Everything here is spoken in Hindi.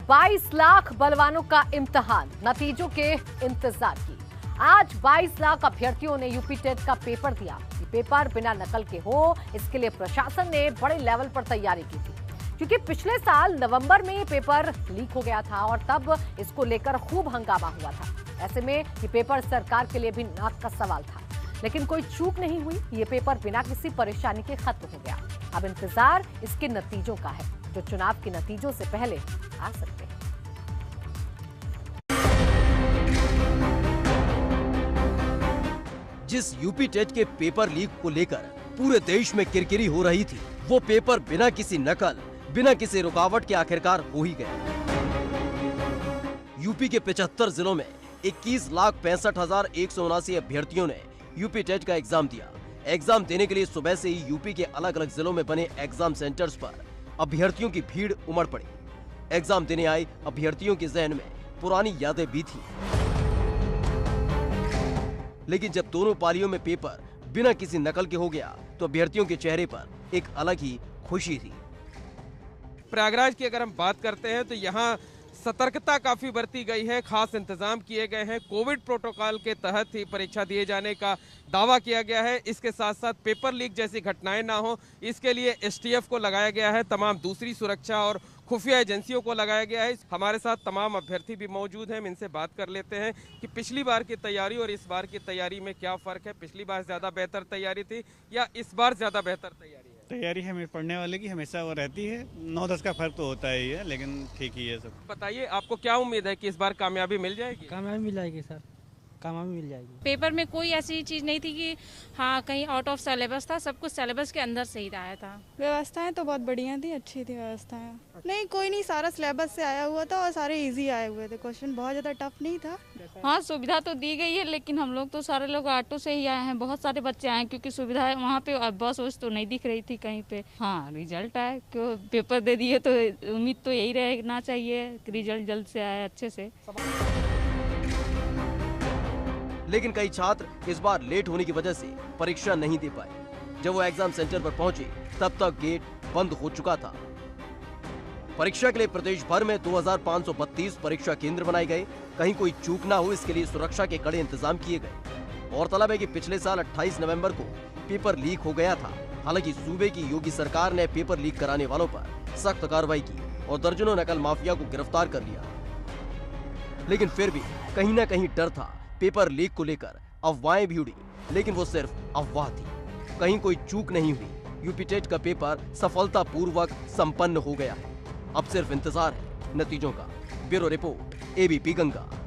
22 लाख बलवानों का इम्तिहान, नतीजों के इंतजार की। आज 22 लाख अभ्यर्थियों ने यूपी टेट का पेपर दिया। ये पेपर बिना नकल के हो, इसके लिए प्रशासन ने बड़े लेवल पर तैयारी की थी, क्योंकि पिछले साल नवंबर में ये पेपर लीक हो गया था और तब इसको लेकर खूब हंगामा हुआ था। ऐसे में ये पेपर सरकार के लिए भी नाक का सवाल था, लेकिन कोई चूक नहीं हुई। ये पेपर बिना किसी परेशानी के खत्म हो गया। अब इंतजार इसके नतीजों का है, जो चुनाव के नतीजों से पहले आ सकते हैं। जिस यूपी टेट के पेपर लीक को लेकर पूरे देश में किरकिरी हो रही थी, वो पेपर बिना किसी नकल, बिना किसी रुकावट के आखिरकार हो ही गया। यूपी के 75 जिलों में 21,65,179 अभ्यर्थियों ने यूपी टेट का एग्जाम दिया। एग्जाम देने के लिए सुबह से ही यूपी के अलग अलग जिलों में बने एग्जाम सेंटर्स पर अभ्यर्थियों की भीड़ उमड़ पड़ी। एग्जाम देने आए अभ्यर्थियों के जहन में पुरानी यादें भी थी, लेकिन जब दोनों पालियों में पेपर बिना किसी नकल के हो गया, तो अभ्यर्थियों के चेहरे पर एक अलग ही खुशी थी। प्रयागराज की अगर हम बात करते हैं तो यहाँ सतर्कता काफी बरती गई है, खास इंतजाम किए गए हैं। कोविड प्रोटोकॉल के तहत ही परीक्षा दिए जाने का दावा किया गया है। इसके साथ साथ पेपर लीक जैसी घटनाएं ना हो, इसके लिए एसटीएफ को लगाया गया है, तमाम दूसरी सुरक्षा और खुफिया एजेंसियों को लगाया गया है। हमारे साथ तमाम अभ्यर्थी भी मौजूद हैं, हम इनसे बात कर लेते हैं कि पिछली बार की तैयारी और इस बार की तैयारी में क्या फ़र्क है। पिछली बार ज़्यादा बेहतर तैयारी थी या इस बार ज़्यादा बेहतर तैयारी है? तैयारी हमें पढ़ने वाले की हमेशा वो रहती है, 9-10 का फर्क तो होता ही है, लेकिन ठीक ही है सब। बताइए, आपको क्या उम्मीद है कि इस बार कामयाबी मिल जाएगी? कामयाबी मिल जाएगी सर, कामयाबी मिल जाएगी। पेपर में कोई ऐसी चीज़ नहीं थी कि हाँ कहीं आउट ऑफ सिलेबस था, सब कुछ सिलेबस के अंदर से ही आया था। व्यवस्थाएं तो बहुत बढ़िया थी, अच्छी थी व्यवस्थाएं। नहीं, कोई नहीं, सारा सिलेबस से आया हुआ था और सारे इजी आए हुए थे। क्वेश्चन बहुत ज़्यादा टफ नहीं था। हाँ, सुविधा तो दी गई है, लेकिन हम लोग तो सारे लोग ऑटो से ही आए हैं। बहुत सारे बच्चे आए हैं, क्योंकि सुविधा है वहाँ पे। बस वस तो नहीं दिख रही थी कहीं पे। हाँ, रिजल्ट आए, क्यों पेपर दे दिए तो उम्मीद तो यही रहना चाहिए कि रिजल्ट जल्द से आए अच्छे से। लेकिन कई छात्र इस बार लेट होने की वजह से परीक्षा नहीं दे पाए। जब वो एग्जाम सेंटर पर पहुंचे, तब तक गेट बंद हो चुका था। परीक्षा के लिए प्रदेश भर में 2532 परीक्षा केंद्र बनाए गए। कहीं कोई चूक ना हो, इसके लिए सुरक्षा के कड़े इंतजाम किए गए। गौरतलब है कि पिछले साल 28 नवंबर को पेपर लीक हो गया था। हालांकि सूबे की योगी सरकार ने पेपर लीक कराने वालों पर सख्त कार्रवाई की और दर्जनों नकल माफिया को गिरफ्तार कर लिया। लेकिन फिर भी कहीं ना कहीं डर था। पेपर लीक को लेकर अफवाहें भी उड़ी, लेकिन वो सिर्फ अफवाह थी। कहीं कोई चूक नहीं हुई। यूपी टेट का पेपर सफलतापूर्वक संपन्न हो गया है। अब सिर्फ इंतजार है नतीजों का। Bureau report, ABP Ganga.